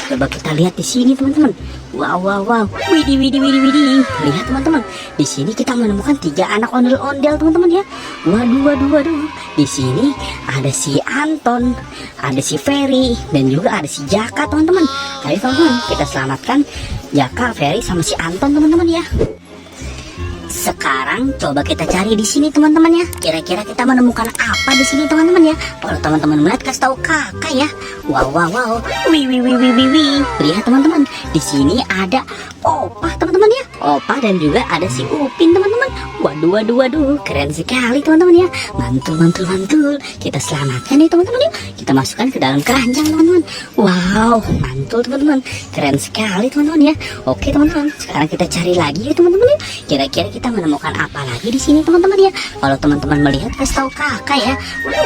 coba kita lihat di sini teman-teman. Wow, wow, wow. Widih, widih, widih, widih. Lihat teman-teman, di sini kita menemukan 3 anak ondel-ondel teman-teman ya. Waduh, waduh, waduh. Di sini ada si Anton, ada si Ferry, dan juga ada si Jaka teman-teman. Ayo teman-teman, kita selamatkan Jaka, Ferry, sama si Anton teman-teman ya. Sekarang coba kita cari di sini teman-teman ya. Kira-kira kita menemukan apa di sini teman-teman ya? Kalau teman-teman melihat kasih tahu kakak ya. Wow, wow, wow. Wih, wih, wih, wih, wih, wih. Lihat teman-teman, di sini ada Opa teman-teman ya. Opa dan juga ada si Upin teman-teman. Waduh, waduh, waduh. Keren sekali teman-teman ya. Mantul, mantul, mantul. Kita selamatkan nih teman-teman ya. Kita masukkan ke dalam keranjang teman-teman. Wow, mantul teman-teman. Keren sekali teman-teman ya. Oke teman-teman, sekarang kita cari lagi ya teman-teman ya. Kira-kira kita menemukan apa lagi di sini teman-teman ya? Kalau teman-teman melihat kasih tahu kakak ya.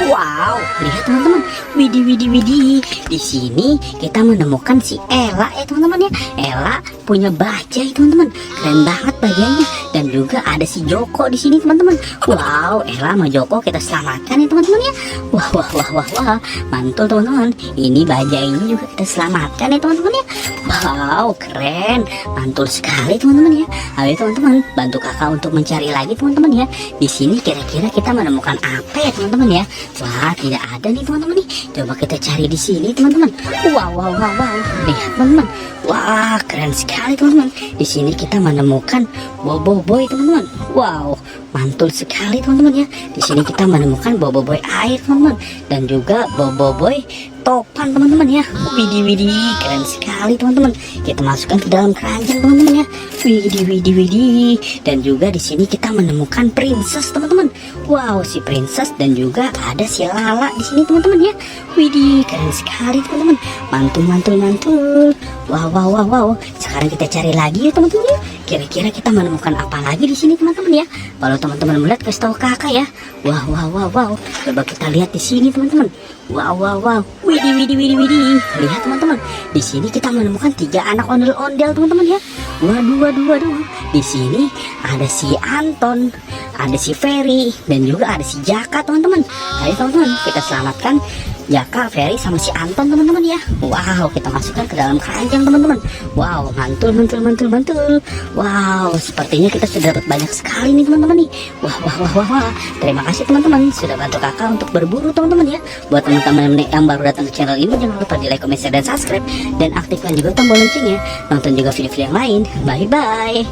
Wow, lihat teman-teman. Widih, widih, widih. Di sini kita menemukan si Ella ya teman-teman ya. Ella punya bajai teman-teman. Keren banget bajainya. Dan juga ada si Joko di sini teman-teman. Wow, Ella sama Joko kita selamatkan ya teman-teman ya. Wah, wah, wah, wah, wah. Mantul teman-teman. Ini bajainya juga kita selamatkan ya teman-teman ya. Wow, keren. Mantul sekali teman-teman ya. Ayo teman-teman, bantu kakak untuk mencari lagi teman-teman ya. Di sini kira-kira kita menemukan apa ya teman-teman ya? Wah, tidak ada nih teman-teman nih. Coba kita cari di sini teman-teman. Wow, wow, wow, wow. Lihat teman-teman. Wah, keren sekali teman-teman. Di sini kita menemukan Boboiboy teman-teman. Wow, mantul sekali teman-teman ya. Di sini kita menemukan Boboiboy air teman-teman, dan juga Boboiboy topan teman-teman ya. Widih, widih, keren sekali teman-teman. Kita masukkan ke dalam keranjang teman-teman ya. Widih, widih, widih. Dan juga di sini kita menemukan princess teman-teman. Wow, si princess dan juga ada si Lala di sini teman-teman ya. Widih, keren sekali teman-teman. Mantul, mantul, mantul. Wow, wow, wow, wow. Sekarang kita cari lagi ya teman-teman ya. Kira-kira kita menemukan apa lagi di sini teman-teman ya? Kalau teman-teman melihat kasih tahu kakak ya. Wow, wow, wow, wow. Coba kita lihat di sini teman-teman. Wow, wow, wow. Widih, widih, widih, widih. Lihat teman-teman, di sini kita menemukan 3 anak ondel-ondel teman-teman ya. Waduh, waduh, waduh. Di sini ada si Anton, ada si Ferry, dan juga ada si Jaka teman-teman. Ayo teman-teman, kita selamatkan Jaka, Ferry, sama si Anton teman-teman ya. Wow, kita masukkan ke dalam keranjang teman-teman. Wow, mantul, mantul, mantul, mantul. Wow, sepertinya kita sudah dapat banyak sekali nih teman-teman nih. Wah, wah, wah, wah, wah. Terima kasih teman-teman sudah bantu kakak untuk berburu teman-teman ya. Buat teman-teman yang baru datang ke channel ini, jangan lupa di like, comment, share, dan subscribe, dan aktifkan juga tombol loncengnya. Nonton juga video-video yang lain. Bye bye.